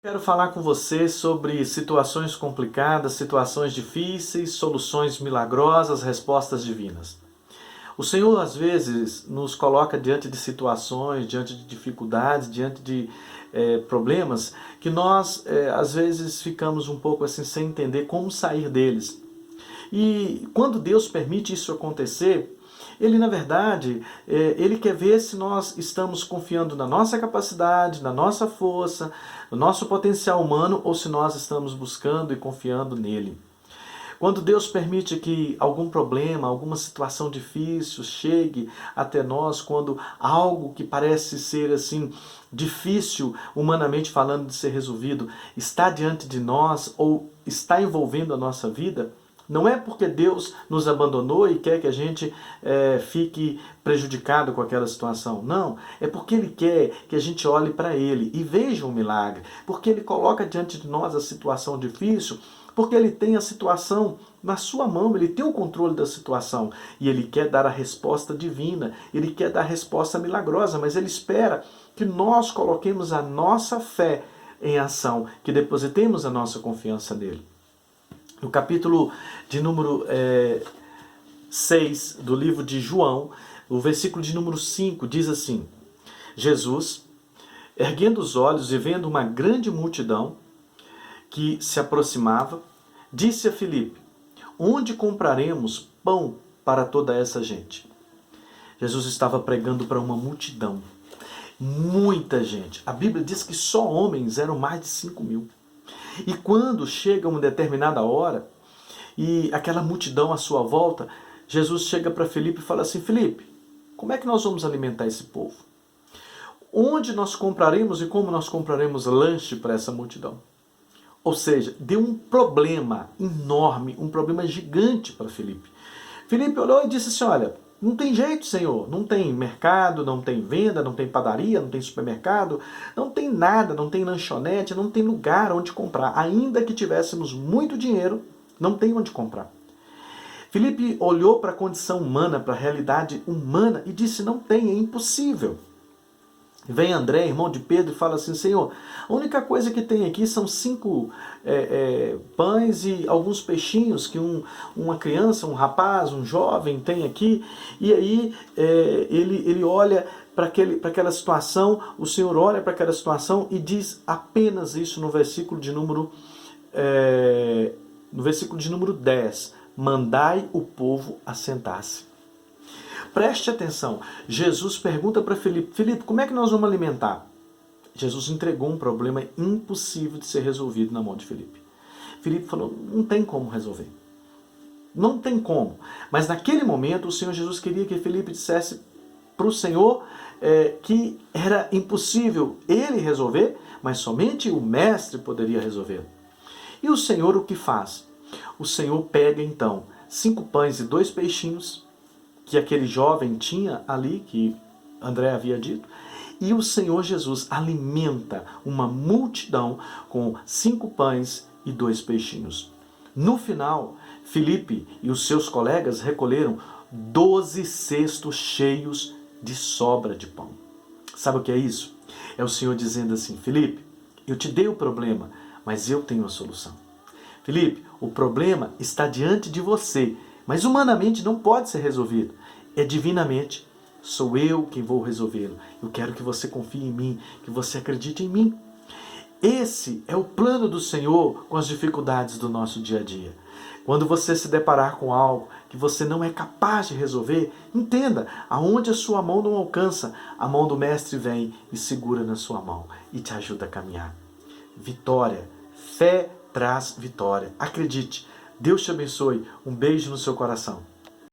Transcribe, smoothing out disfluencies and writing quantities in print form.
Quero falar com você sobre situações complicadas, situações difíceis, soluções milagrosas, respostas divinas. O Senhor às vezes nos coloca diante de situações, diante de dificuldades, diante de problemas que nós às vezes ficamos um pouco assim sem entender como sair deles. E quando Deus permite isso acontecer, Ele, na verdade, Ele quer ver se nós estamos confiando na nossa capacidade, na nossa força, no nosso potencial humano, ou se nós estamos buscando e confiando nele. Quando Deus permite que algum problema, alguma situação difícil chegue até nós, quando algo que parece ser assim difícil, humanamente falando, de ser resolvido, está diante de nós ou está envolvendo a nossa vida, não é porque Deus nos abandonou e quer que a gente fique prejudicado com aquela situação. Não, é porque Ele quer que a gente olhe para Ele e veja um milagre. Porque Ele coloca diante de nós a situação difícil, porque Ele tem a situação na sua mão, Ele tem o controle da situação. E Ele quer dar a resposta divina, Ele quer dar a resposta milagrosa, mas Ele espera que nós coloquemos a nossa fé em ação, que depositemos a nossa confiança nele. No capítulo de número 6 do livro de João, o versículo de número 5 diz assim: Jesus, erguendo os olhos e vendo uma grande multidão que se aproximava, disse a Filipe: onde compraremos pão para toda essa gente? Jesus estava pregando para uma multidão, muita gente. A Bíblia diz que só homens eram mais de 5.000. E quando chega uma determinada hora, e aquela multidão à sua volta, Jesus chega para Filipe e fala assim: Filipe, como é que nós vamos alimentar esse povo? Onde nós compraremos e como nós compraremos lanche para essa multidão? Ou seja, deu um problema enorme, um problema gigante para Filipe. Filipe olhou e disse assim: olha, não tem jeito, Senhor, não tem mercado, não tem venda, não tem padaria, não tem supermercado, não tem nada, não tem lanchonete, não tem lugar onde comprar. Ainda que tivéssemos muito dinheiro, não tem onde comprar. Filipe olhou para a condição humana, para a realidade humana e disse: não tem, é impossível. Vem André, irmão de Pedro, e fala assim: Senhor, a única coisa que tem aqui são 5 pães e alguns peixinhos que uma criança, um rapaz, um jovem tem aqui. E aí ele olha para aquela situação, o Senhor olha para aquela situação e diz apenas isso no versículo de número 10. Mandai o povo assentar-se. Preste atenção, Jesus pergunta para Filipe: Filipe, como é que nós vamos alimentar? Jesus entregou um problema impossível de ser resolvido na mão de Filipe. Filipe falou: não tem como resolver. Não tem como. Mas naquele momento o Senhor Jesus queria que Filipe dissesse para o Senhor que era impossível ele resolver, mas somente o mestre poderia resolver. E o Senhor o que faz? O Senhor pega então 5 pães e 2 peixinhos, que aquele jovem tinha ali, que André havia dito, e o Senhor Jesus alimenta uma multidão com 5 pães e 2 peixinhos. No final, Filipe e os seus colegas recolheram 12 cestos cheios de sobra de pão. Sabe o que é isso? É o Senhor dizendo assim: Filipe, eu te dei o problema, mas eu tenho a solução. Filipe, o problema está diante de você, mas humanamente não pode ser resolvido. É divinamente. Sou eu quem vou resolvê-lo. Eu quero que você confie em mim, que você acredite em mim. Esse é o plano do Senhor com as dificuldades do nosso dia a dia. Quando você se deparar com algo que você não é capaz de resolver, entenda, aonde a sua mão não alcança, a mão do Mestre vem e segura na sua mão e te ajuda a caminhar. Vitória, fé traz vitória. Acredite. Deus te abençoe. Um beijo no seu coração.